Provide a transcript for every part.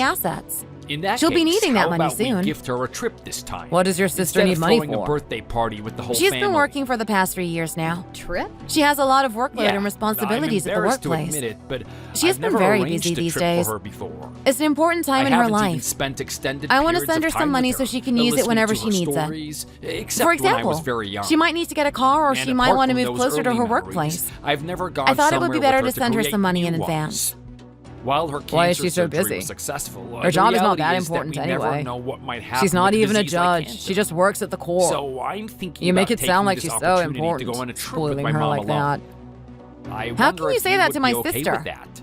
family assets. In that She'll be case, needing that how money about we soon. gift her a trip this time? What does your sister Instead need of money throwing a for? birthday party with the whole She's family. been working for the past 3 years now. Trip? She has a lot of workload Yeah, and responsibilities I'm at the embarrassed workplace. to admit it, but She has I've been never very arranged busy a these trip days. for her before. It's an important time in her haven't even life. spent extended I want to periods send of her some time money with so her, she can use it listening whenever to she her needs it. stories, except For example, when I was very young. she might need to get a car or And she might apart want to from move those closer to early her memories, workplace. I've never gone I thought it would be somewhere better with to her send her create some money in new advance. ones. While her cancer Why is she so surgery busy? was successful, Her job the is not reality that is important that we never anyway. know what might happen She's not with even a disease like judge. She cancer. just works at the court. So I'm thinking You make about it sound taking like this she's so opportunity important, to go on a trip spoiling with my her mom like alone. that. I How wonder can you if say that would to my be okay sister? with that.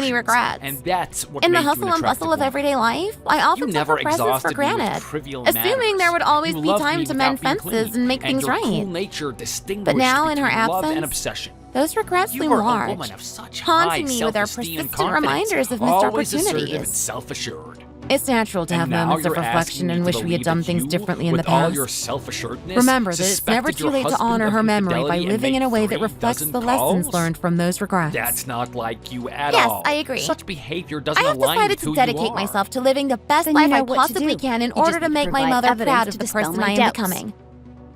many regrets. And that's what In the made you hustle an and bustle of attractive everyday life, I woman. often You took never her presence for exhausted me with granted, trivial assuming matters. there would always You be loved time me to mend without being fences clean, and make things your cool right. nature distinguished But now, in her between love and absence, obsession. those regrets You loom were a large, woman of such haunting high me with their self-esteem and persistent confidence, reminders of missed always assertive and opportunities. self-assured. It's natural to And have now moments of you're asking reflection me in to which we believe had done that things you, differently in the with all past. your self-assuredness, Remember that it's never suspected too your late to husband honor of her memory by infidelity and living in made a way that 3 reflects dozen the lessons calls? learned from those regrets. That's not like you at Yes, all. I agree. Such behavior doesn't I have align decided with to who dedicate you are. myself to living the best Then you life know I what to possibly do. can in You order just to need to make my provide mother evidence proud to of the dispel person my I am doubts. becoming.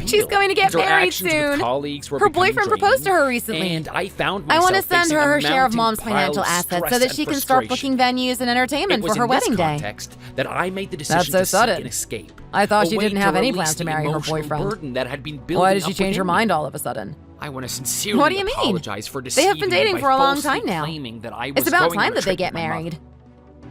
appeal. She's going to get married Interactions with soon. colleagues were Her becoming boyfriend proposed to her draining, recently. and I found I myself want to send facing her a her share of mounting Mom's pile financial of assets stress so that and she can start frustration. booking venues and entertainment It was for her in this wedding day. context that I made the That's decision so to seek sudden. an escape. I thought A she way didn't have any release plans to the marry her emotional boyfriend. burden that had been building Why did she up change her within me. mind all of a sudden? I want to sincerely What do you mean? apologize for They have been deceiving you dating by for a long falsely time now. claiming that I was It's about going on time a that they trip get with my mother. married.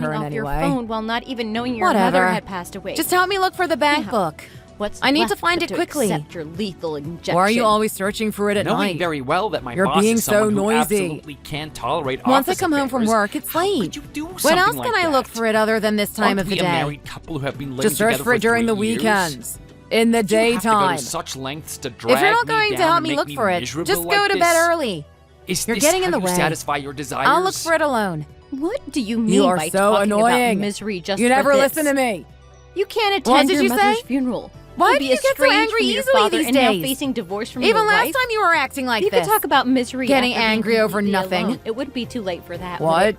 turning her in off any your way. phone while not even knowing your Whatever. mother had passed away. Just help me look for the bank Yeah. book. What's I need to left find but it quickly. Accept your lethal injection. Why are you always searching for it at Knowing night? very well that my You're boss being is someone so who noisy. absolutely can't tolerate Once I office come home from affairs, work, it's how late. could you do When something else like can I look that? for it other than this time Aren't of the we a day? married couple who have been living Just search together for it during the 3 years? weekends. In the Do you have to go daytime. to such lengths to drag If you're not me going to down help and me make look for it, miserable just go like to bed this? early. Is You're this getting how in the you way. satisfy your desires? I'll look for it alone. What do you mean You are by so talking annoying. about misery just You for never this? listen to me. You can't What attend did your you mother's say? funeral. Why You'll do be you get so estranged angry from your easily father these and now days? facing divorce from Even your last wife? time you were acting like You this. could talk about misery Getting after being angry over completely nothing. alone. It wouldn't be too late for that. would What? it?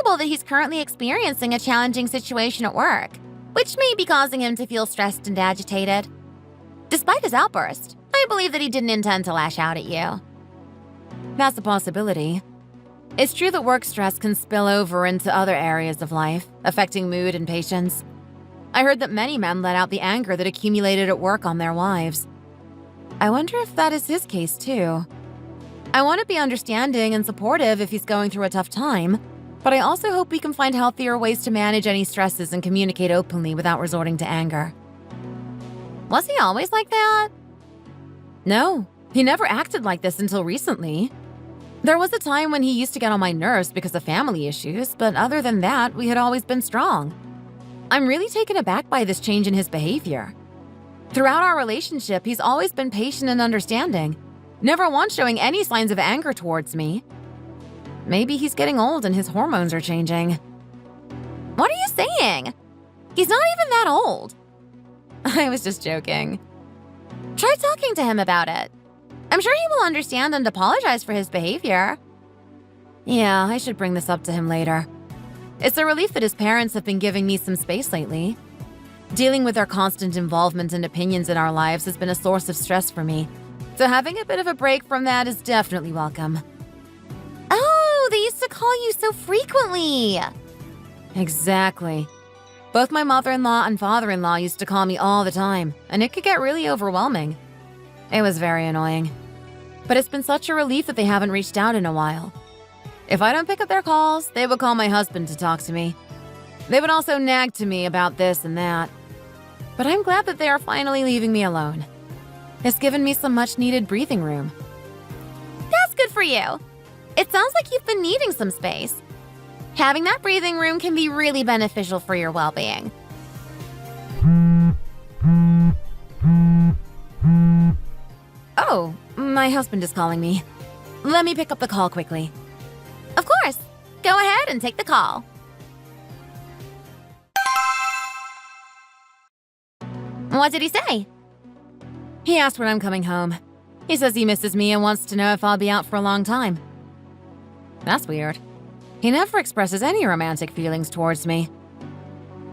possible that he's currently experiencing a challenging situation at work. which may be causing him to feel stressed and agitated. Despite his outburst, I believe that he didn't intend to lash out at you. That's a possibility. It's true that work stress can spill over into other areas of life, affecting mood and patience. I heard that many men let out the anger that accumulated at work on their wives. I wonder if that is his case too. I want to be understanding and supportive if he's going through a tough time, but I also hope we can find healthier ways to manage any stresses and communicate openly without resorting to anger. Was he always like that? No, he never acted like this until recently. There was a time when he used to get on my nerves because of family issues, but other than that, we had always been strong. I'm really taken aback by this change in his behavior. Throughout our relationship, he's always been patient and understanding, never once showing any signs of anger towards me. Maybe he's getting old and his hormones are changing. What are you saying? He's not even that old. I was just joking. Try talking to him about it. I'm sure he will understand and apologize for his behavior. Yeah, I should bring this up to him later. It's a relief that his parents have been giving me some space lately. Dealing with their constant involvement and opinions in our lives has been a source of stress for me, so having a bit of a break from that is definitely welcome. Oh, they used to call you so frequently. Exactly. Both my mother-in-law and father-in-law used to call me all the time, and it could get really overwhelming. It was very annoying. But it's been such a relief that they haven't reached out in a while. If I don't pick up their calls, they would call my husband to talk to me. They would also nag to me about this and that. But I'm glad that they are finally leaving me alone. It's given me some much-needed breathing room. That's good for you. It sounds like you've been needing some space. Having that breathing room can be really beneficial for your well-being. Oh, my husband is calling me. Let me pick up the call quickly. Of course. Go ahead and take the call. What did he say? He asked when I'm coming home. He says he misses me and wants to know if I'll be out for a long time. That's weird. He never expresses any romantic feelings towards me.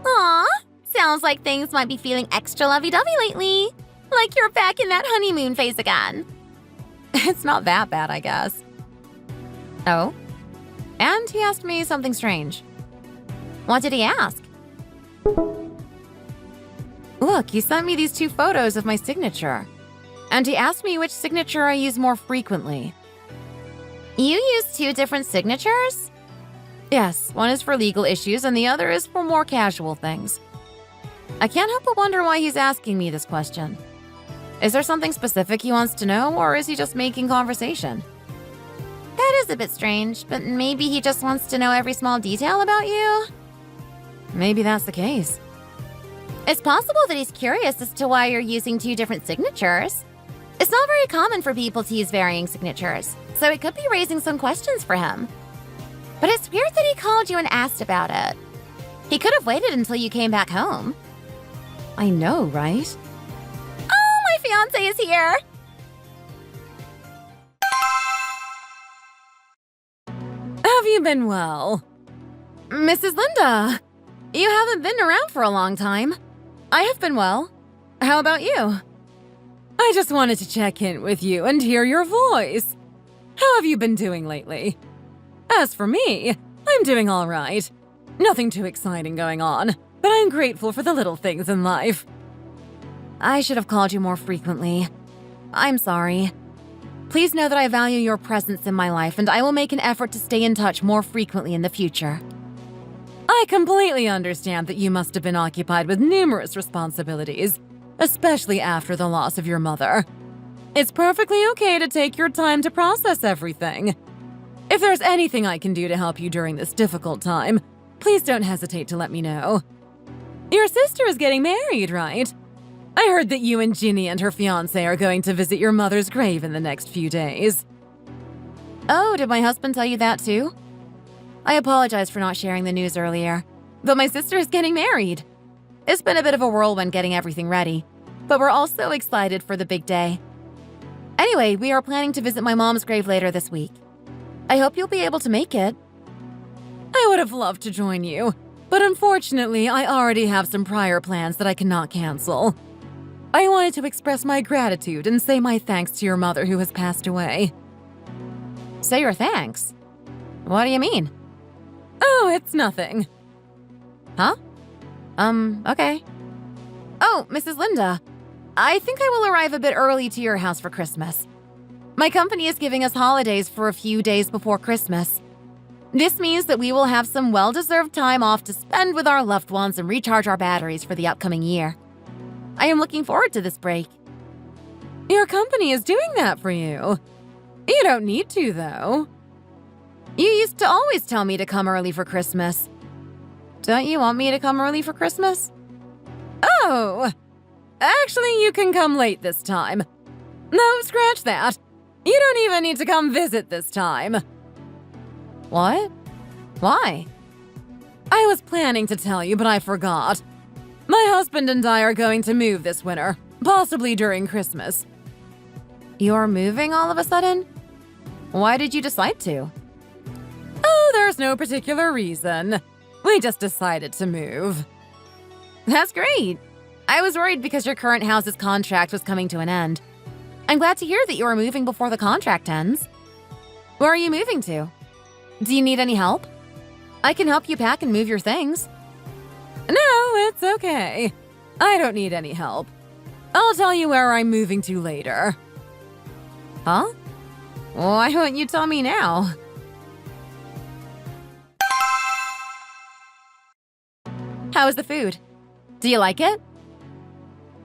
Aw, sounds like things might be feeling extra lovey-dovey lately. Like you're back in that honeymoon phase again. It's not that bad, I guess. Oh? And he asked me something strange. What did he ask? Look, he sent me these 2 photos of my signature. And he asked me which signature I use more frequently. You use 2 different signatures? Yes, one is for legal issues and the other is for more casual things. I can't help but wonder why he's asking me this question. Is there something specific he wants to know, or is he just making conversation? That is a bit strange, but maybe he just wants to know every small detail about you? Maybe that's the case. It's possible that he's curious as to why you're using 2 different signatures. It's not very common for people to use varying signatures, so it could be raising some questions for him. But it's weird that he called you and asked about it. He could have waited until you came back home. I know, right? Oh, my fiancé is here! Have you been well? Mrs. Linda, you haven't been around for a long time. I have been well. How about you? I just wanted to check in with you and hear your voice. How have you been doing lately? As for me, I'm doing all right. Nothing too exciting going on, but I'm grateful for the little things in life. I should have called you more frequently. I'm sorry. Please know that I value your presence in my life, and I will make an effort to stay in touch more frequently in the future. I completely understand that you must have been occupied with numerous responsibilities, especially after the loss of your mother. It's perfectly okay to take your time to process everything. If there's anything I can do to help you during this difficult time, please don't hesitate to let me know. Your sister is getting married, right? I heard that you and Ginny and her fiancé are going to visit your mother's grave in the next few days. Oh, did my husband tell you that too? I apologize for not sharing the news earlier, but my sister is getting married. It's been a bit of a whirlwind getting everything ready, but we're all so excited for the big day. Anyway, we are planning to visit my mom's grave later this week. I hope you'll be able to make it. I would have loved to join you, But unfortunately, I already have some prior plans that I cannot cancel. I wanted to express my gratitude and say my thanks to your mother who has passed away. Say your thanks? What do you mean? Oh, it's nothing. Huh? Okay. Oh, Mrs. Linda, I think I will arrive a bit early to your house for Christmas. My company is giving us holidays for a few days before Christmas. This means that we will have some well-deserved time off to spend with our loved ones and recharge our batteries for the upcoming year. I am looking forward to this break. Your company is doing that for you. You don't need to, though. You used to always tell me to come early for Christmas. Don't you want me to come early for Christmas? Oh! Actually, you can come late this time. No, scratch that. You don't even need to come visit this time. What? Why? I was planning to tell you, but I forgot. My husband and I are going to move this winter, possibly during Christmas. You're moving all of a sudden? Why did you decide to? Oh, there's no particular reason. We just decided to move. That's great. I was worried because your current house's contract was coming to an end. I'm glad to hear that you are moving before the contract ends. Where are you moving to? Do you need any help? I can help you pack and move your things. No, it's okay. I don't need any help. I'll tell you where I'm moving to later. Huh? Why won't you tell me now? How is the food? Do you like it?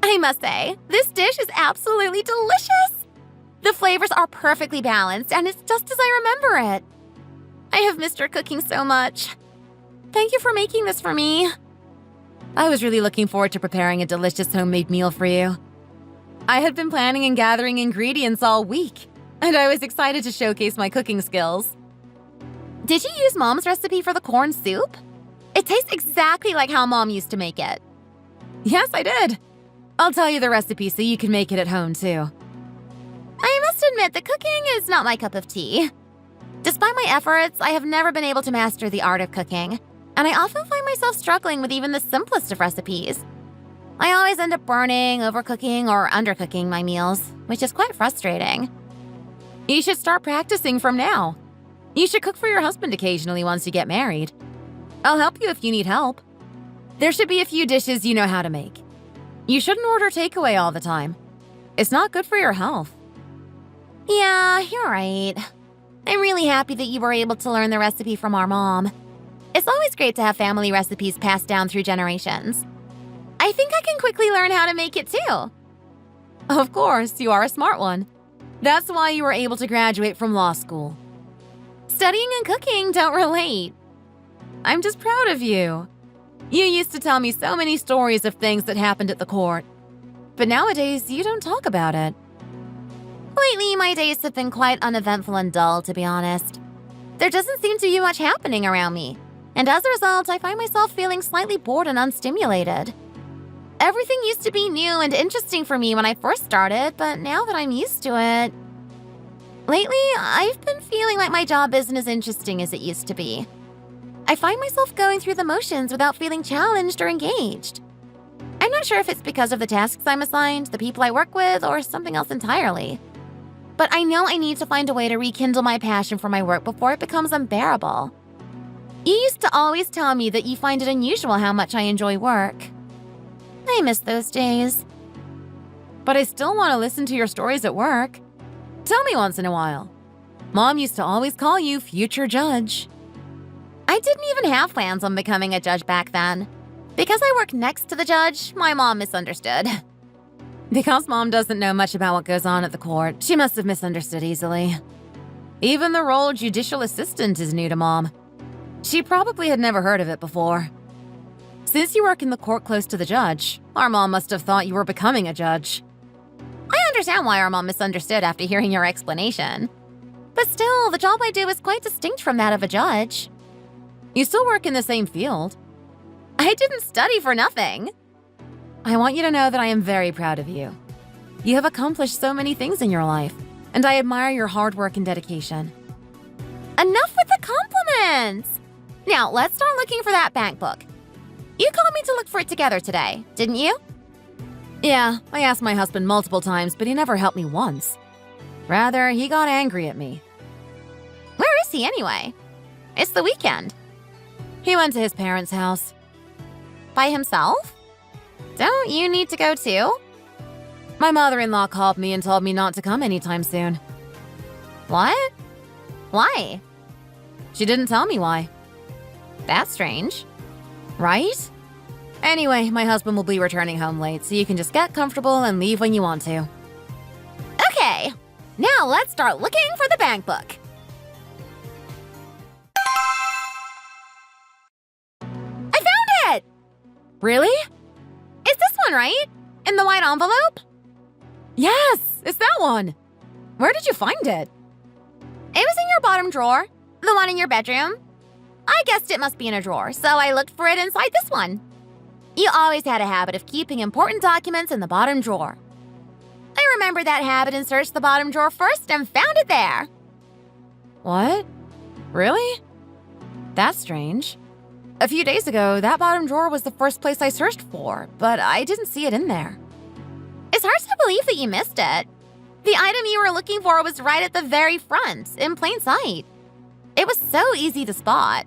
I must say, this dish is absolutely delicious. The flavors are perfectly balanced, and it's just as I remember it. I have missed your cooking so much. Thank you for making this for me. I was really looking forward to preparing a delicious homemade meal for you. I had been planning and gathering ingredients all week, and I was excited to showcase my cooking skills. Did you use Mom's recipe for the corn soup? It tastes exactly like how Mom used to make it. Yes, I did. I'll tell you the recipe so you can make it at home, too. I must admit that cooking is not my cup of tea. Despite my efforts, I have never been able to master the art of cooking, and I often find myself struggling with even the simplest of recipes. I always end up burning, overcooking, or undercooking my meals, which is quite frustrating. You should start practicing from now. You should cook for your husband occasionally once you get married. I'll help you if you need help. There should be a few dishes you know how to make. You shouldn't order takeaway all the time. It's not good for your health. Yeah, you're right. I'm really happy that you were able to learn the recipe from our mom. It's always great to have family recipes passed down through generations. I think I can quickly learn how to make it too. Of course, you are a smart one. That's why you were able to graduate from law school. Studying and cooking don't relate. I'm just proud of you. You used to tell me so many stories of things that happened at the court. But nowadays, you don't talk about it. Lately, my days have been quite uneventful and dull, to be honest. There doesn't seem to be much happening around me, and as a result, I find myself feeling slightly bored and unstimulated. Everything used to be new and interesting for me when I first started, but now that I'm used to it... Lately, I've been feeling like my job isn't as interesting as it used to be. I find myself going through the motions without feeling challenged or engaged. I'm not sure if it's because of the tasks I'm assigned, the people I work with, or something else entirely. But I know I need to find a way to rekindle my passion for my work before it becomes unbearable. You used to always tell me that you find it unusual how much I enjoy work. I miss those days. But I still want to listen to your stories at work. Tell me once in a while. Mom used to always call you future judge. I didn't even have plans on becoming a judge back then. Because I work next to the judge, my mom misunderstood. Because Mom doesn't know much about what goes on at the court, she must have misunderstood easily. Even the role judicial assistant is new to Mom. She probably had never heard of it before. Since you work in the court close to the judge, our mom must have thought you were becoming a judge. I understand why our mom misunderstood after hearing your explanation. But still, the job I do is quite distinct from that of a judge. You still work in the same field. I didn't study for nothing. I want you to know that I am very proud of you. You have accomplished so many things in your life, and I admire your hard work and dedication. Enough with the compliments! Now, let's start looking for that bank book. You called me to look for it together today, didn't you? Yeah, I asked my husband multiple times, but he never helped me once. Rather, he got angry at me. Where is he anyway? It's the weekend. He went to his parents' house. By himself? Don't you need to go too? My mother-in-law called me and told me not to come anytime soon. What? Why? She didn't tell me why. That's strange. Right? Anyway, my husband will be returning home late, so you can just get comfortable and leave when you want to. Okay, now let's start looking for the bank book. I found it! Really? It's this one, right? In the white envelope? Yes, it's that one. Where did you find it? It was in your bottom drawer, the one in your bedroom. I guessed it must be in a drawer, so I looked for it inside this one. You always had a habit of keeping important documents in the bottom drawer. I remembered that habit and searched the bottom drawer first and found it there. What? Really? That's strange. A few days ago, that bottom drawer was the first place I searched for, but I didn't see it in there. It's hard to believe that you missed it. The item you were looking for was right at the very front, in plain sight. It was so easy to spot.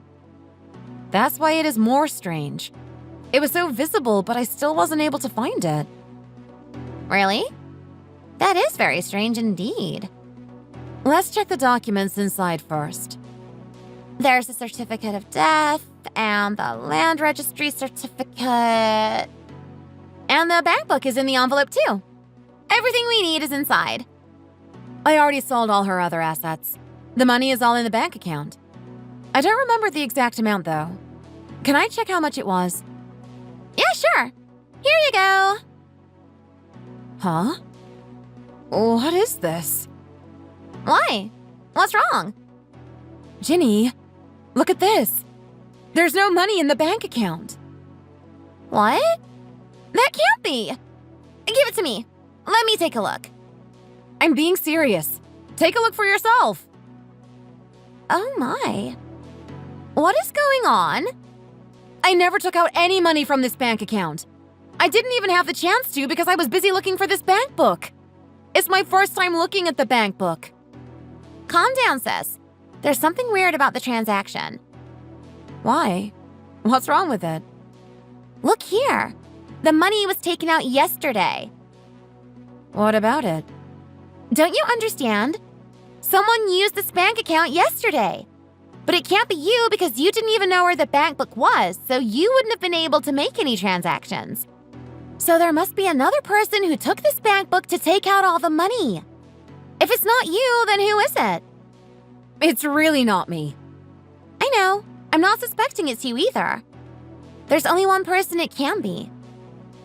That's why it is more strange. It was so visible, but I still wasn't able to find it. Really? That is very strange indeed. Let's check the documents inside first. There's a certificate of death, and the land registry certificate. And the bank book is in the envelope too. Everything we need is inside. I already sold all her other assets. The money is all in the bank account. I don't remember the exact amount though. Can I check how much it was? Yeah, sure. Here you go. Huh? What is this? Why? What's wrong? Ginny, look at this. There's no money in the bank account. What? That can't be. Give it to me. Let me take a look. I'm being serious. Take a look for yourself. Oh my. What is going on? I never took out any money from this bank account. I didn't even have the chance to because I was busy looking for this bank book. It's my first time looking at the bank book. Calm down, sis. There's something weird about the transaction. Why? What's wrong with it? Look here. The money was taken out yesterday. What about it? Don't you understand? Someone used this bank account yesterday. But it can't be you because you didn't even know where the bank book was, so you wouldn't have been able to make any transactions. So there must be another person who took this bank book to take out all the money. If it's not you, then who is it? It's really not me. I know. I'm not suspecting it's you either. There's only one person it can be.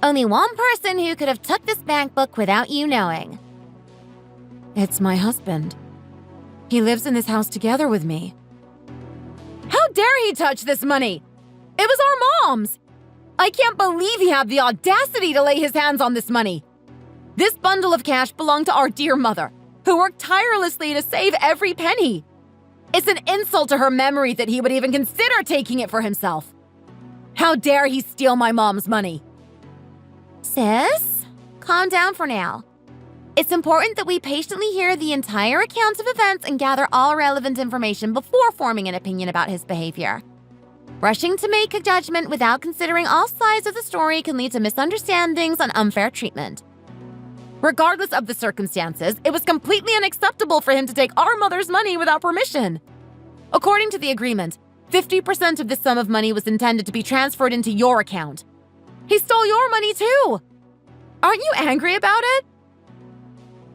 Only one person who could have took this bank book without you knowing. It's my husband. He lives in this house together with me. How dare he touch this money? It was our mom's. I can't believe he had the audacity to lay his hands on this money. This bundle of cash belonged to our dear mother, who worked tirelessly to save every penny. It's an insult to her memory that he would even consider taking it for himself. How dare he steal my mom's money? Sis, calm down for now. It's important that we patiently hear the entire account of events and gather all relevant information before forming an opinion about his behavior. Rushing to make a judgment without considering all sides of the story can lead to misunderstandings and unfair treatment. Regardless of the circumstances, it was completely unacceptable for him to take our mother's money without permission. According to the agreement, 50% of this sum of money was intended to be transferred into your account. He stole your money too! Aren't you angry about it?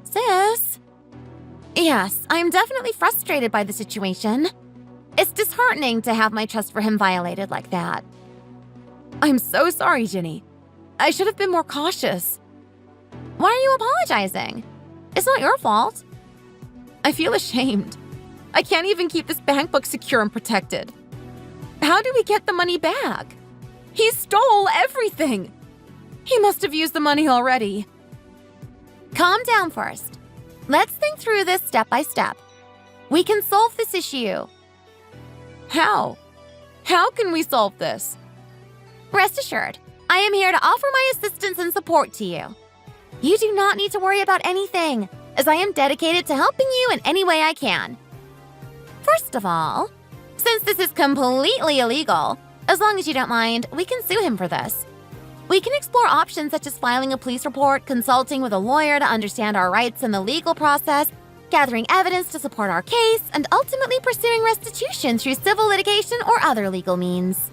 Sis? Yes, I am definitely frustrated by the situation. It's disheartening to have my trust for him violated like that. I'm so sorry, Ginny. I should have been more cautious. Why are you apologizing? It's not your fault. I feel ashamed. I can't even keep this bank book secure and protected. How do we get the money back? He stole everything. He must have used the money already. Calm down first. Let's think through this step by step. We can solve this issue. How? How can we solve this? Rest assured, I am here to offer my assistance and support to you. You do not need to worry about anything, as I am dedicated to helping you in any way I can. First of all, since this is completely illegal, as long as you don't mind, we can sue him for this. We can explore options such as filing a police report, consulting with a lawyer to understand our rights in the legal process, gathering evidence to support our case, and ultimately pursuing restitution through civil litigation or other legal means.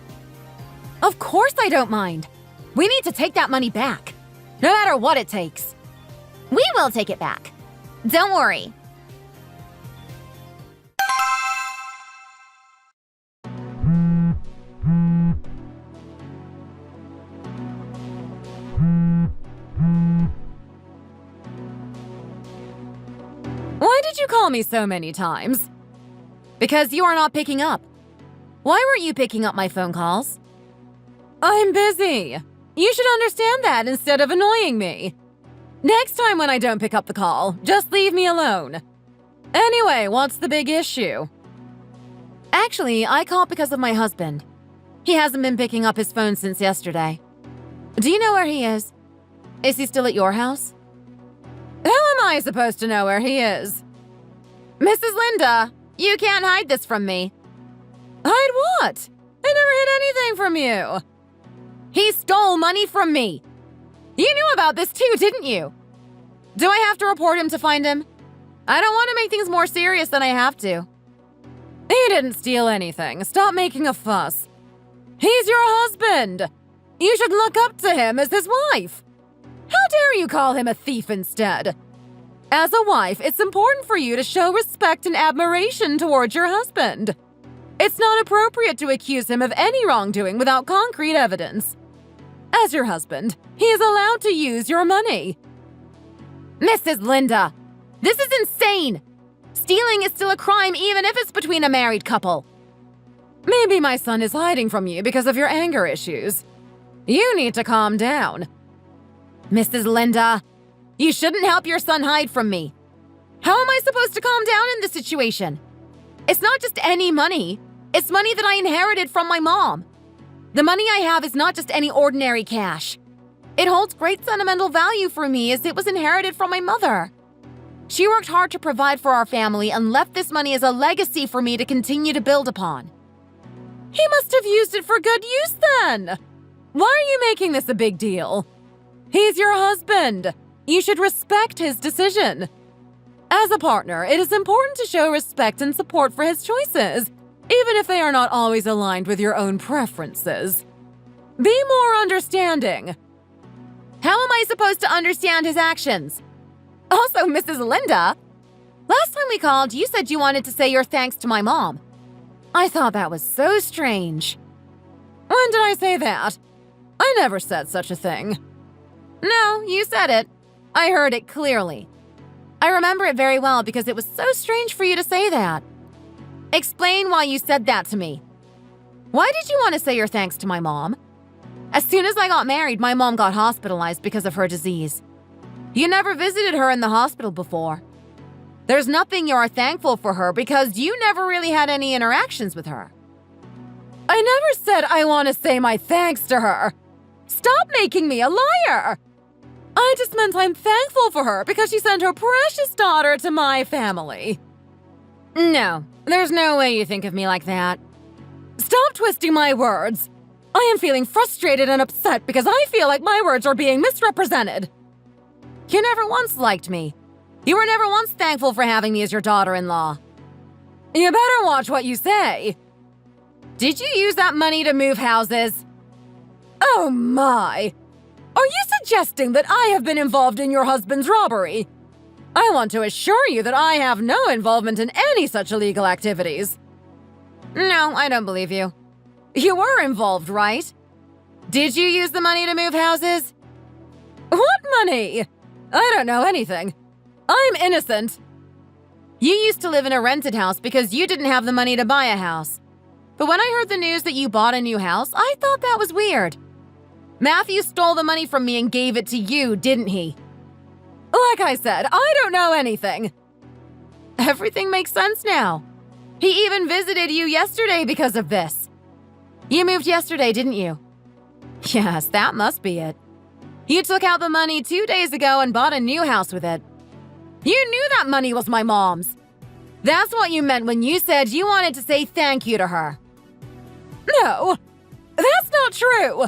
Of course I don't mind. We need to take that money back, no matter what it takes. We will take it back. Don't worry. Why did you call me so many times? Because you are not picking up. Why weren't you picking up my phone calls? I'm busy. You should understand that instead of annoying me. Next time when I don't pick up the call, just leave me alone. Anyway, what's the big issue? Actually, I called because of my husband. He hasn't been picking up his phone since yesterday. Do you know where he is? Is he still at your house? How am I supposed to know where he is? Mrs. Linda, you can't hide this from me. Hide what? I never hid anything from you. He stole money from me. You knew about this too, didn't you? Do I have to report him to find him? I don't want to make things more serious than I have to. He didn't steal anything. Stop making a fuss. He's your husband. You should look up to him as his wife. How dare you call him a thief instead? As a wife, it's important for you to show respect and admiration towards your husband. It's not appropriate to accuse him of any wrongdoing without concrete evidence. As your husband, he is allowed to use your money. Mrs. Linda, this is insane. Stealing is still a crime even if it's between a married couple. Maybe my son is hiding from you because of your anger issues. You need to calm down. Mrs. Linda, you shouldn't help your son hide from me. How am I supposed to calm down in this situation? It's not just any money. It's money that I inherited from my mom. The money I have is not just any ordinary cash. It holds great sentimental value for me as it was inherited from my mother. She worked hard to provide for our family and left this money as a legacy for me to continue to build upon. He must have used it for good use then. Why are you making this a big deal? He's your husband. You should respect his decision. As a partner, it is important to show respect and support for his choices, even if they are not always aligned with your own preferences. Be more understanding. How am I supposed to understand his actions? Also, Mrs. Linda, last time we called, you said you wanted to say your thanks to my mom. I thought that was so strange. When did I say that? I never said such a thing. No, you said it. I heard it clearly. I remember it very well because it was so strange for you to say that. Explain why you said that to me. Why did you want to say your thanks to my mom? As soon as I got married, my mom got hospitalized because of her disease. You never visited her in the hospital before. There's nothing you are thankful for her because you never really had any interactions with her. I never said I want to say my thanks to her. Stop making me a liar. I just meant I'm thankful for her because she sent her precious daughter to my family. No, there's no way you think of me like that. Stop twisting my words. I am feeling frustrated and upset because I feel like my words are being misrepresented. You never once liked me. You were never once thankful for having me as your daughter-in-law. You better watch what you say. Did you use that money to move houses? Oh my! Are you suggesting that I have been involved in your husband's robbery? I want to assure you that I have no involvement in any such illegal activities. No, I don't believe you. You were involved, right? Did you use the money to move houses? What money? I don't know anything. I'm innocent. You used to live in a rented house because you didn't have the money to buy a house. But when I heard the news that you bought a new house, I thought that was weird. Matthew stole the money from me and gave it to you, didn't he? Like I said, I don't know anything. Everything makes sense now. He even visited you yesterday because of this. You moved yesterday, didn't you? Yes, that must be it. You took out the money 2 days ago and bought a new house with it. You knew that money was my mom's. That's what you meant when you said you wanted to say thank you to her. No, that's not true.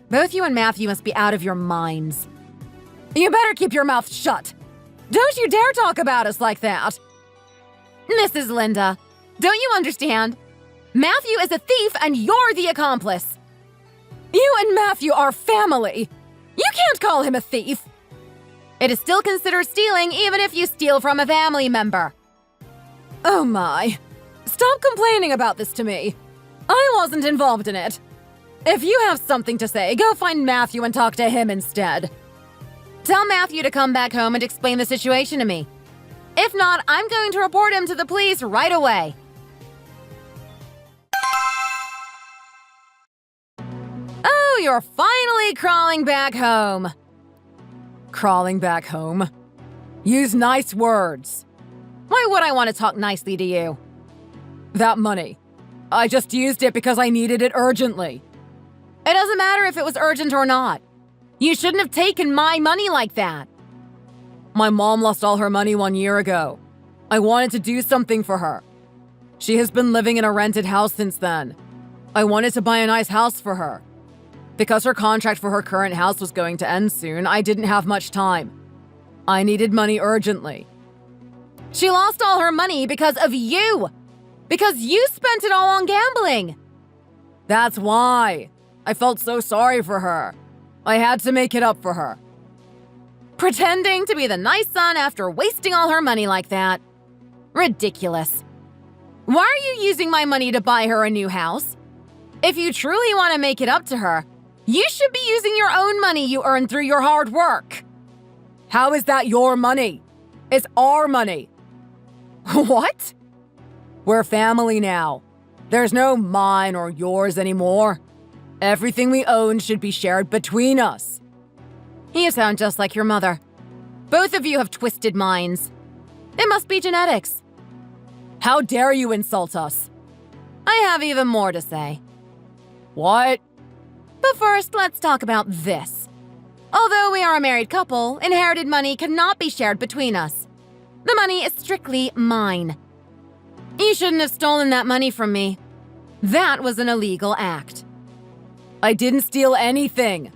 Both you and Matthew must be out of your minds. You better keep your mouth shut. Don't you dare talk about us like that. Mrs. Linda, don't you understand? Matthew is a thief and you're the accomplice. You and Matthew are family. You can't call him a thief. It is still considered stealing even if you steal from a family member. Oh my. Stop complaining about this to me. I wasn't involved in it. If you have something to say, go find Matthew and talk to him instead. Tell Matthew to come back home and explain the situation to me. If not, I'm going to report him to the police right away. Oh, you're finally crawling back home. Crawling back home? Use nice words. Why would I want to talk nicely to you? That money. I just used it because I needed it urgently. It doesn't matter if it was urgent or not. You shouldn't have taken my money like that. My mom lost all her money 1 year ago. I wanted to do something for her. She has been living in a rented house since then. I wanted to buy a nice house for her. Because her contract for her current house was going to end soon, I didn't have much time. I needed money urgently. She lost all her money because of you! Because you spent it all on gambling! That's why. I felt so sorry for her. I had to make it up for her. Pretending to be the nice son after wasting all her money like that. Ridiculous. Why are you using my money to buy her a new house? If you truly want to make it up to her, you should be using your own money you earned through your hard work. How is that your money? It's our money. What? We're family now. There's no mine or yours anymore. Everything we own should be shared between us. You sound just like your mother. Both of you have twisted minds. It must be genetics. How dare you insult us? I have even more to say. What? But first, let's talk about this. Although we are a married couple, inherited money cannot be shared between us. The money is strictly mine. You shouldn't have stolen that money from me. That was an illegal act. I didn't steal anything.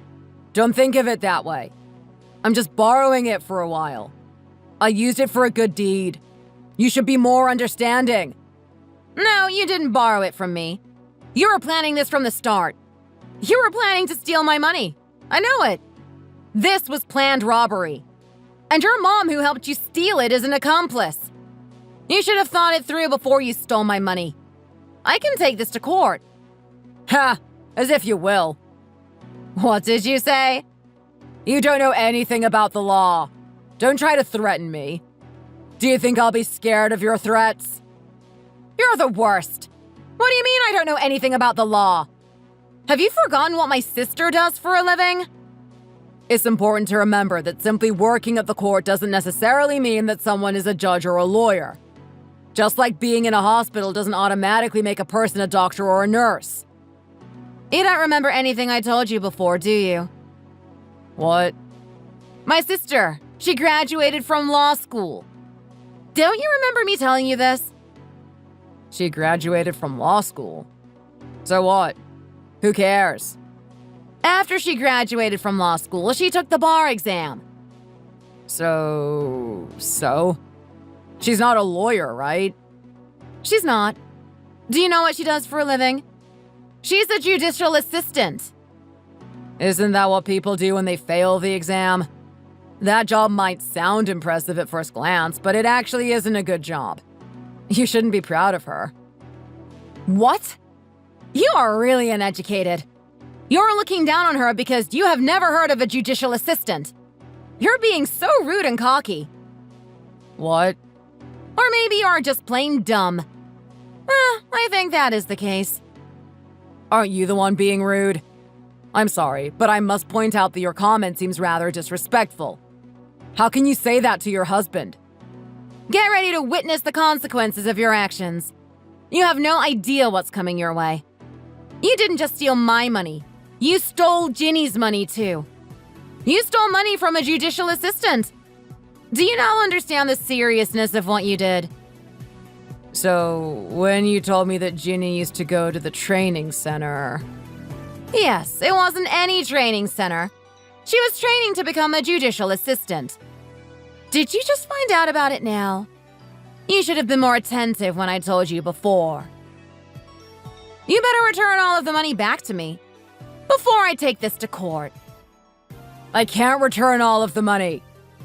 Don't think of it that way. I'm just borrowing it for a while. I used it for a good deed. You should be more understanding. No, you didn't borrow it from me. You were planning this from the start. You were planning to steal my money. I know it. This was planned robbery. And your mom who helped you steal it is an accomplice. You should have thought it through before you stole my money. I can take this to court. Ha! As if you will. What did you say? You don't know anything about the law. Don't try to threaten me. Do you think I'll be scared of your threats? You're the worst. What do you mean I don't know anything about the law? Have you forgotten what my sister does for a living? It's important to remember that simply working at the court doesn't necessarily mean that someone is a judge or a lawyer. Just like being in a hospital doesn't automatically make a person a doctor or a nurse. You don't remember anything I told you before, do you? What? My sister. She graduated from law school. Don't you remember me telling you this? She graduated from law school? So what? Who cares? After she graduated from law school, she took the bar exam. So? She's not a lawyer, right? She's not. Do you know what she does for a living? She's a judicial assistant. Isn't that what people do when they fail the exam? That job might sound impressive at first glance, but it actually isn't a good job. You shouldn't be proud of her. What? You are really uneducated. You're looking down on her because you have never heard of a judicial assistant. You're being so rude and cocky. What? Or maybe you're just plain dumb. I think that is the case. Aren't you the one being rude? I'm sorry, but I must point out that your comment seems rather disrespectful. How can you say that to your husband? Get ready to witness the consequences of your actions. You have no idea what's coming your way. You didn't just steal my money. You stole Ginny's money too. You stole money from a judicial assistant. Do you now understand the seriousness of what you did? So, when you told me that Ginny used to go to the training center... Yes, it wasn't any training center. She was training to become a judicial assistant. Did you just find out about it now? You should have been more attentive when I told you before. You better return all of the money back to me before I take this to court. I can't return all of the money.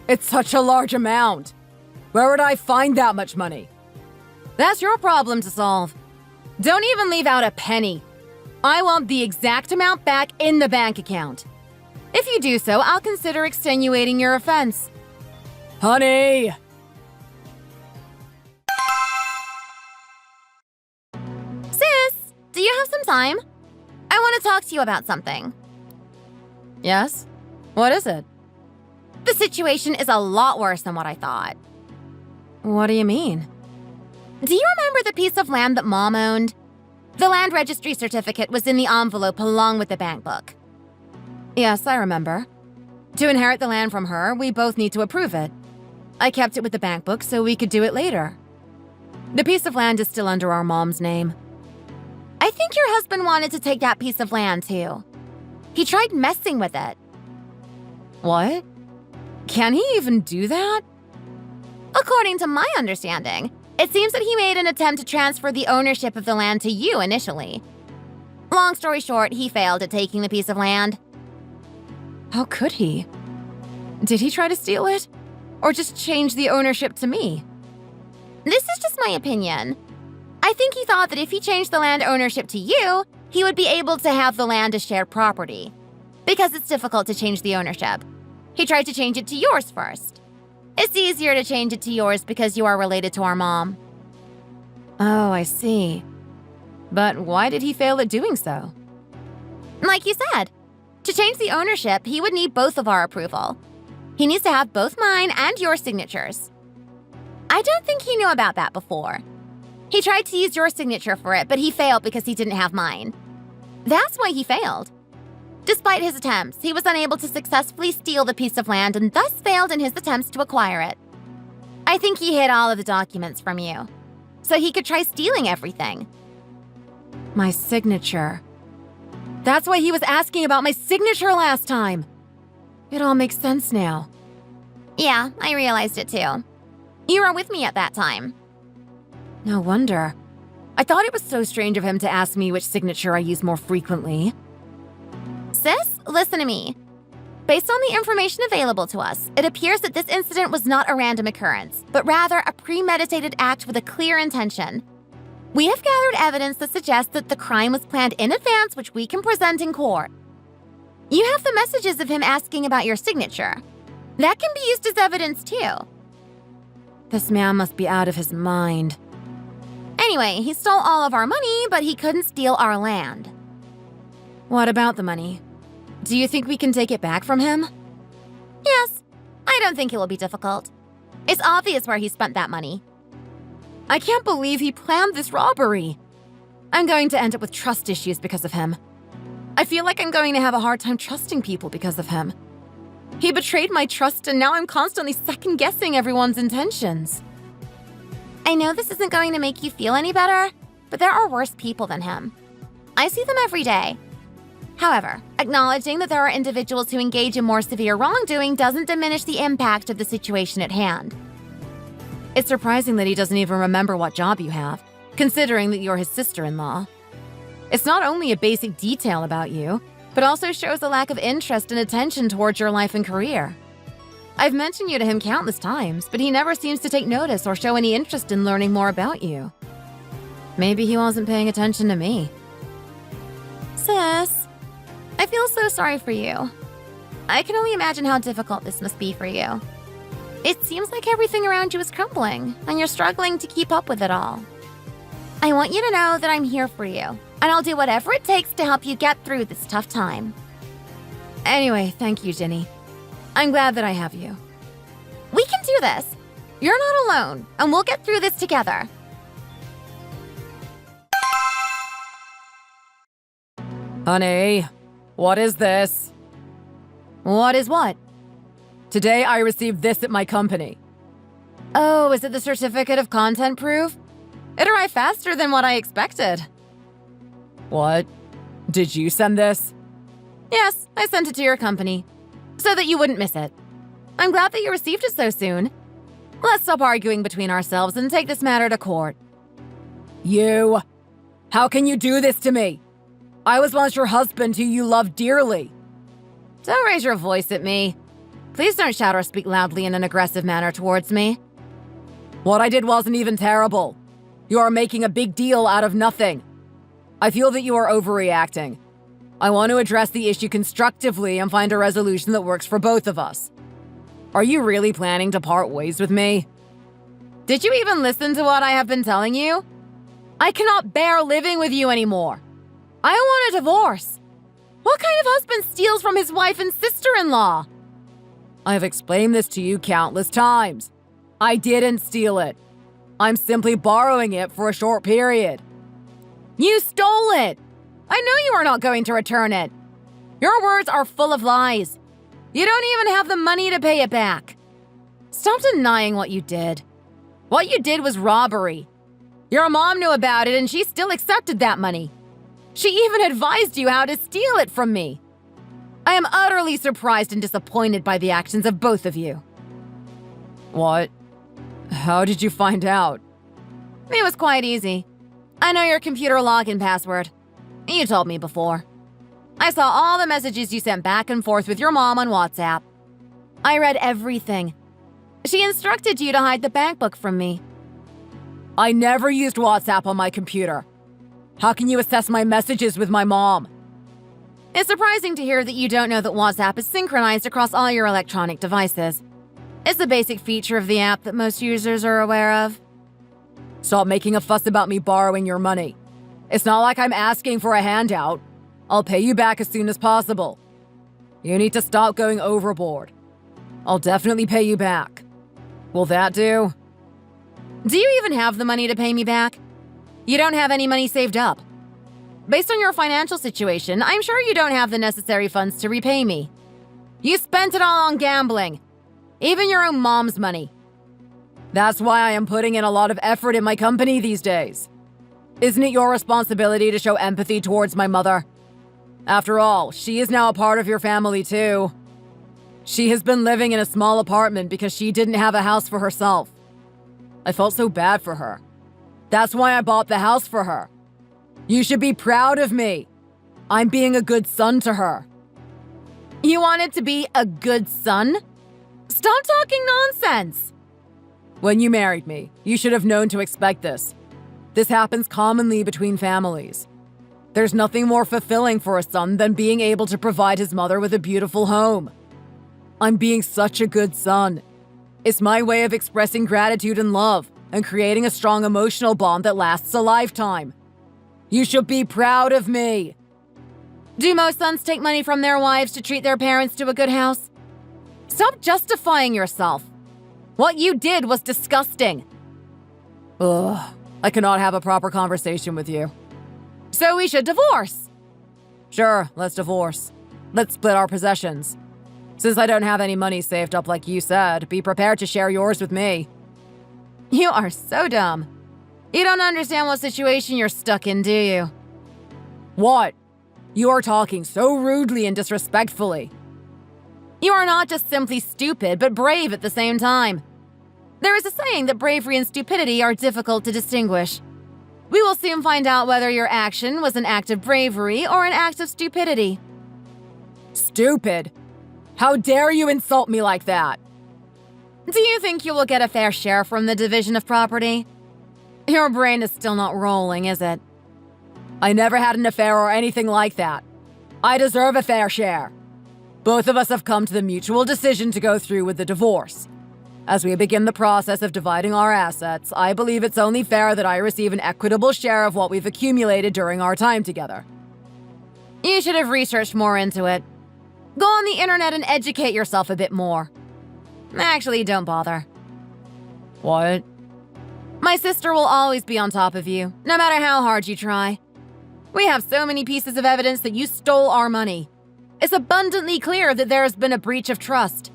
It's such a large amount. Where would I find that much money? That's your problem to solve. Don't even leave out a penny. I want the exact amount back in the bank account. If you do so, I'll consider extenuating your offense. Honey! Sis, do you have some time? I want to talk to you about something. Yes? What is it? The situation is a lot worse than what I thought. What do you mean? Do you remember the piece of land that Mom owned? The land registry certificate was in the envelope along with the bank book. Yes, I remember. To inherit the land from her, we both need to approve it. I kept it with the bank book so we could do it later. The piece of land is still under our mom's name. I think your husband wanted to take that piece of land too. He tried messing with it. What? Can he even do that? According to my understanding, it seems that he made an attempt to transfer the ownership of the land to you initially. Long story short, he failed at taking the piece of land. How could he? Did he try to steal it? Or just change the ownership to me? This is just my opinion. I think he thought that if he changed the land ownership to you, he would be able to have the land as shared property. Because it's difficult to change the ownership. He tried to change it to yours first. It's easier to change it to yours because you are related to our mom. Oh, I see. But why did he fail at doing so? Like you said, to change the ownership, he would need both of our approval. He needs to have both mine and your signatures. I don't think he knew about that before. He tried to use your signature for it, but he failed because he didn't have mine. That's why he failed. Despite his attempts, he was unable to successfully steal the piece of land and thus failed in his attempts to acquire it. I think he hid all of the documents from you, so he could try stealing everything. My signature. That's why he was asking about my signature last time. It all makes sense now. Yeah, I realized it too. You were with me at that time. No wonder. I thought it was so strange of him to ask me which signature I use more frequently. Sis, listen to me. Based on the information available to us, it appears that this incident was not a random occurrence, but rather a premeditated act with a clear intention. We have gathered evidence that suggests that the crime was planned in advance, which we can present in court. You have the messages of him asking about your signature. That can be used as evidence too. This man must be out of his mind. Anyway, he stole all of our money, but he couldn't steal our land. What about the money? Do you think we can take it back from him? Yes. I don't think it will be difficult. It's obvious where he spent that money. I can't believe he planned this robbery. I'm going to end up with trust issues because of him. I feel like I'm going to have a hard time trusting people because of him. He betrayed my trust and now I'm constantly second-guessing everyone's intentions. I know this isn't going to make you feel any better, but there are worse people than him. I see them every day. However, acknowledging that there are individuals who engage in more severe wrongdoing doesn't diminish the impact of the situation at hand. It's surprising that he doesn't even remember what job you have, considering that you're his sister-in-law. It's not only a basic detail about you, but also shows a lack of interest and attention towards your life and career. I've mentioned you to him countless times, but he never seems to take notice or show any interest in learning more about you. Maybe he wasn't paying attention to me. Sis, I feel so sorry for you. I can only imagine how difficult this must be for you. It seems like everything around you is crumbling, and you're struggling to keep up with it all. I want you to know that I'm here for you, and I'll do whatever it takes to help you get through this tough time. Anyway, thank you, Ginny. I'm glad that I have you. We can do this. You're not alone, and we'll get through this together. Honey, What is this? What is what? Today I received this at my company. Oh, is it the certificate of content proof? It arrived faster than what I expected. What? Did you send this? Yes, I sent it to your company, so that you wouldn't miss it. I'm glad that you received it so soon. Let's stop arguing between ourselves and take this matter to court. You? How can you do this to me? I was once your husband who you loved dearly. Don't raise your voice at me. Please don't shout or speak loudly in an aggressive manner towards me. What I did wasn't even terrible. You are making a big deal out of nothing. I feel that you are overreacting. I want to address the issue constructively and find a resolution that works for both of us. Are you really planning to part ways with me? Did you even listen to what I have been telling you? I cannot bear living with you anymore. I want a divorce. What kind of husband steals from his wife and sister-in-law? I have explained this to you countless times. I didn't steal it. I'm simply borrowing it for a short period. You stole it. I know you are not going to return it. Your words are full of lies. You don't even have the money to pay it back. Stop denying what you did. What you did was robbery. Your mom knew about it and she still accepted that money. She even advised you how to steal it from me. I am utterly surprised and disappointed by the actions of both of you. What? How did you find out? It was quite easy. I know your computer login password. You told me before. I saw all the messages you sent back and forth with your mom on WhatsApp. I read everything. She instructed you to hide the bank book from me. I never used WhatsApp on my computer. How can you assess my messages with my mom? It's surprising to hear that you don't know that WhatsApp is synchronized across all your electronic devices. It's a basic feature of the app that most users are aware of. Stop making a fuss about me borrowing your money. It's not like I'm asking for a handout. I'll pay you back as soon as possible. You need to stop going overboard. I'll definitely pay you back. Will that do? Do you even have the money to pay me back? You don't have any money saved up. Based on your financial situation, I'm sure you don't have the necessary funds to repay me. You spent it all on gambling. Even your own mom's money. That's why I am putting in a lot of effort in my company these days. Isn't it your responsibility to show empathy towards my mother? After all, she is now a part of your family too. She has been living in a small apartment because she didn't have a house for herself. I felt so bad for her. That's why I bought the house for her. You should be proud of me. I'm being a good son to her. You wanted to be a good son? Stop talking nonsense. When you married me, you should have known to expect this. This happens commonly between families. There's nothing more fulfilling for a son than being able to provide his mother with a beautiful home. I'm being such a good son. It's my way of expressing gratitude and love and creating a strong emotional bond that lasts a lifetime. You should be proud of me. Do most sons take money from their wives to treat their parents to a good house? Stop justifying yourself. What you did was disgusting. Ugh, I cannot have a proper conversation with you. So we should divorce. Sure, let's divorce. Let's split our possessions. Since I don't have any money saved up like you said, be prepared to share yours with me. You are so dumb. You don't understand what situation you're stuck in, do you? What? You are talking so rudely and disrespectfully. You are not just simply stupid, but brave at the same time. There is a saying that bravery and stupidity are difficult to distinguish. We will soon find out whether your action was an act of bravery or an act of stupidity. Stupid? How dare you insult me like that? Do you think you will get a fair share from the division of property? Your brain is still not rolling, is it? I never had an affair or anything like that. I deserve a fair share. Both of us have come to the mutual decision to go through with the divorce. As we begin the process of dividing our assets, I believe it's only fair that I receive an equitable share of what we've accumulated during our time together. You should have researched more into it. Go on the internet and educate yourself a bit more. Actually, don't bother. What? My sister will always be on top of you, no matter how hard you try. We have so many pieces of evidence that you stole our money. It's abundantly clear that there has been a breach of trust.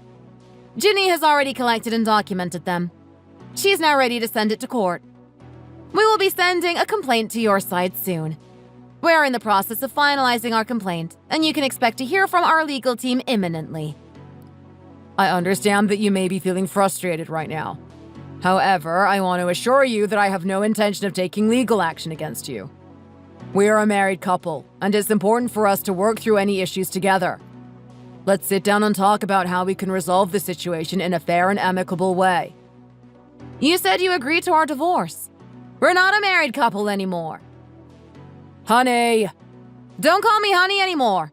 Ginny has already collected and documented them. She's now ready to send it to court. We will be sending a complaint to your side soon. We're in the process of finalizing our complaint, and you can expect to hear from our legal team imminently. I understand that you may be feeling frustrated right now. However, I want to assure you that I have no intention of taking legal action against you. We are a married couple, and it's important for us to work through any issues together. Let's sit down and talk about how we can resolve the situation in a fair and amicable way. You said you agreed to our divorce. We're not a married couple anymore. Honey! Don't call me honey anymore.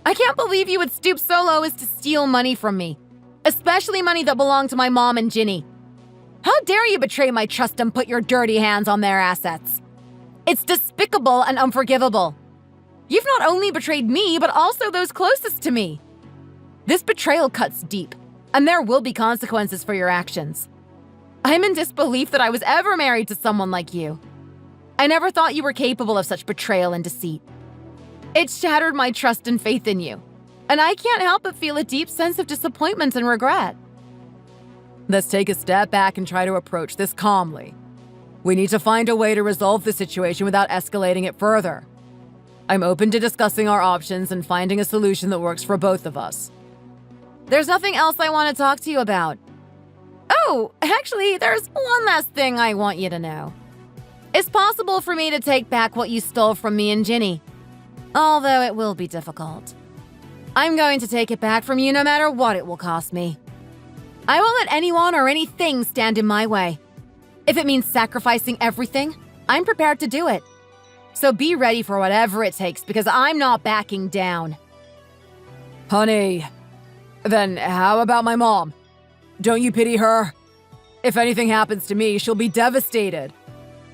I can't believe you would stoop so low as to steal money from me, especially money that belonged to my mom and Ginny. How dare you betray my trust and put your dirty hands on their assets? It's despicable and unforgivable. You've not only betrayed me, but also those closest to me. This betrayal cuts deep, and there will be consequences for your actions. I'm in disbelief that I was ever married to someone like you. I never thought you were capable of such betrayal and deceit. It shattered my trust and faith in you, and I can't help but feel a deep sense of disappointment and regret. Let's take a step back and try to approach this calmly. We need to find a way to resolve the situation without escalating it further. I'm open to discussing our options and finding a solution that works for both of us. There's nothing else I want to talk to you about. Oh, actually, there's one last thing I want you to know. It's possible for me to take back what you stole from me and Ginny, although it will be difficult. I'm going to take it back from you no matter what it will cost me. I won't let anyone or anything stand in my way. If it means sacrificing everything, I'm prepared to do it. So be ready for whatever it takes, because I'm not backing down. Honey, then how about my mom? Don't you pity her? If anything happens to me, she'll be devastated.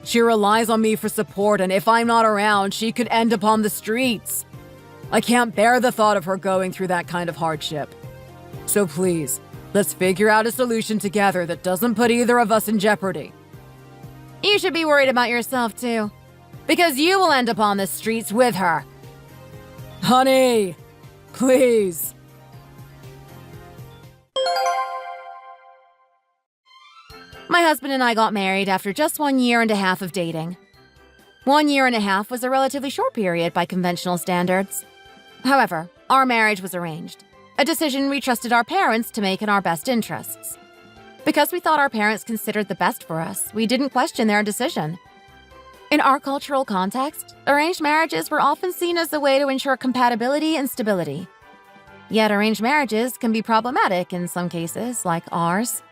She relies on me for support, and if I'm not around, she could end up on the streets. I can't bear the thought of her going through that kind of hardship. So please, let's figure out a solution together that doesn't put either of us in jeopardy. You should be worried about yourself, too, because you will end up on the streets with her. Honey, please. My husband and I got married after just 1.5 years of dating. 1.5 years was a relatively short period by conventional standards. However, our marriage was arranged, a decision we trusted our parents to make in our best interests. Because we thought our parents considered the best for us, we didn't question their decision. In our cultural context, arranged marriages were often seen as a way to ensure compatibility and stability. Yet arranged marriages can be problematic in some cases, like ours.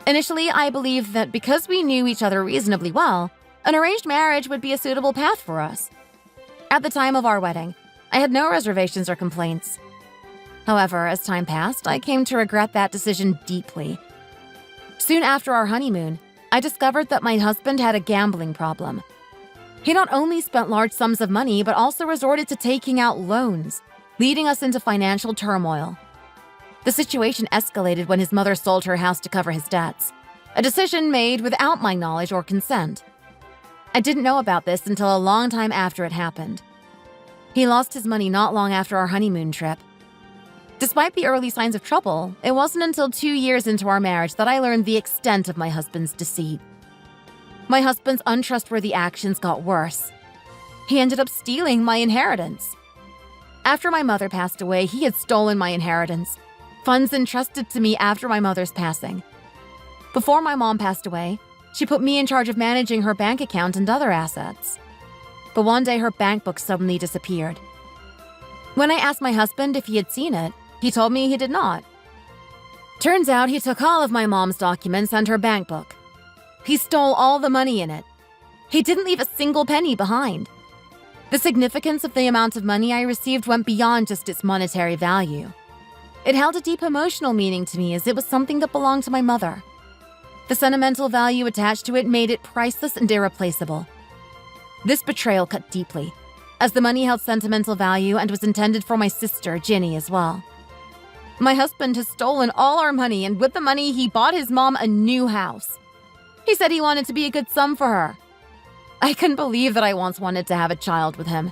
Initially, I believed that because we knew each other reasonably well, an arranged marriage would be a suitable path for us. At the time of our wedding, I had no reservations or complaints. However, as time passed, I came to regret that decision deeply. Soon after our honeymoon, I discovered that my husband had a gambling problem. He not only spent large sums of money, but also resorted to taking out loans, leading us into financial turmoil. The situation escalated when his mother sold her house to cover his debts, a decision made without my knowledge or consent. I didn't know about this until a long time after it happened. He lost his money not long after our honeymoon trip. Despite the early signs of trouble, it wasn't until 2 years into our marriage that I learned the extent of my husband's deceit. My husband's untrustworthy actions got worse. He ended up stealing my inheritance. After my mother passed away, he had stolen my inheritance, funds entrusted to me after my mother's passing. Before my mom passed away, she put me in charge of managing her bank account and other assets. But one day her bank book suddenly disappeared. When I asked my husband if he had seen it, he told me he did not. Turns out he took all of my mom's documents and her bank book. He stole all the money in it. He didn't leave a single penny behind. The significance of the amount of money I received went beyond just its monetary value. It held a deep emotional meaning to me as it was something that belonged to my mother. The sentimental value attached to it made it priceless and irreplaceable. This betrayal cut deeply, as the money held sentimental value and was intended for my sister, Ginny, as well. My husband has stolen all our money, and with the money, he bought his mom a new house. He said he wanted to be a good son for her. I couldn't believe that I once wanted to have a child with him.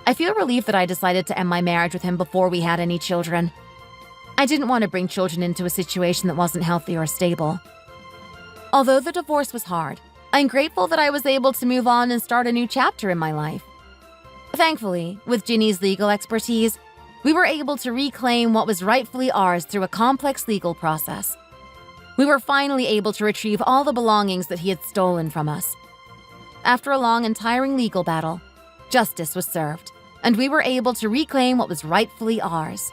I feel relieved that I decided to end my marriage with him before we had any children. I didn't want to bring children into a situation that wasn't healthy or stable. Although the divorce was hard, I'm grateful that I was able to move on and start a new chapter in my life. Thankfully, with Ginny's legal expertise, we were able to reclaim what was rightfully ours through a complex legal process. We were finally able to retrieve all the belongings that he had stolen from us. After a long and tiring legal battle, justice was served, and we were able to reclaim what was rightfully ours.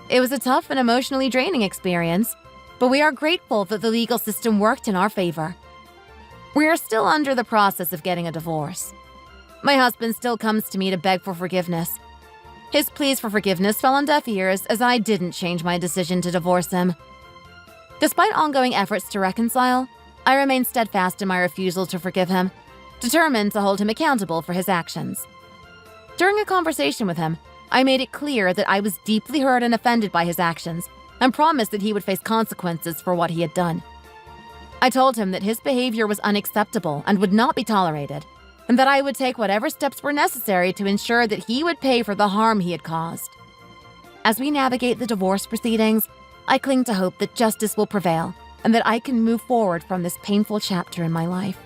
It was a tough and emotionally draining experience, but we are grateful that the legal system worked in our favor. We are still under the process of getting a divorce. My husband still comes to me to beg for forgiveness. His pleas for forgiveness fell on deaf ears as I didn't change my decision to divorce him. Despite ongoing efforts to reconcile, I remain steadfast in my refusal to forgive him, determined to hold him accountable for his actions. During a conversation with him, I made it clear that I was deeply hurt and offended by his actions and promised that he would face consequences for what he had done. I told him that his behavior was unacceptable and would not be tolerated, and that I would take whatever steps were necessary to ensure that he would pay for the harm he had caused. As we navigate the divorce proceedings, I cling to hope that justice will prevail and that I can move forward from this painful chapter in my life.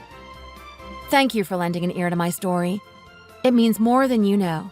Thank you for lending an ear to my story. It means more than you know.